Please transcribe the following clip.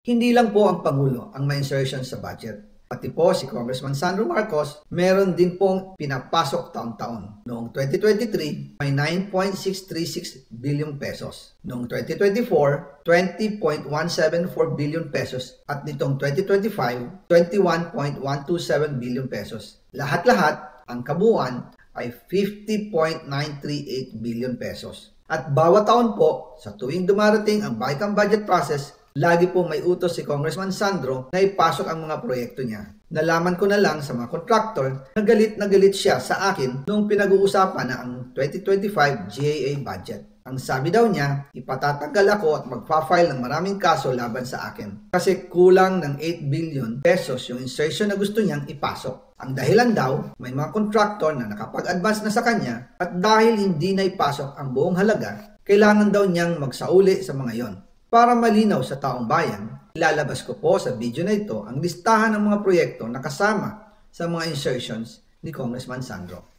Hindi lang po ang Pangulo ang may insertion sa budget. Pati po si Congressman Sandro Marcos, meron din pong pinapasok taon-taon. Noong 2023, may 9.636 billion pesos. Noong 2024, 20.174 billion pesos. At nitong 2025, 21.127 billion pesos. Lahat-lahat, ang kabuuan ay 50.938 billion pesos. At bawat taon po, sa tuwing dumarating ang BICAM budget process, lagi po may utos si Congressman Sandro na ipasok ang mga proyekto niya. Nalaman ko na lang sa mga contractor na galit siya sa akin nung pinag-uusapan na ang 2025 GAA budget. Ang sabi daw niya, ipatatanggal ako at magpa-file ng maraming kaso laban sa akin. Kasi kulang ng 8 billion pesos yung insertion na gusto niyang ipasok. Ang dahilan daw, may mga contractor na nakapag-advance na sa kanya at dahil hindi na ipasok ang buong halaga, kailangan daw niyang magsauli sa mga yon. Para malinaw sa taong bayan, ilalabas ko po sa video na ito ang listahan ng mga proyekto na kasama sa mga insertions ni Congressman Sandro.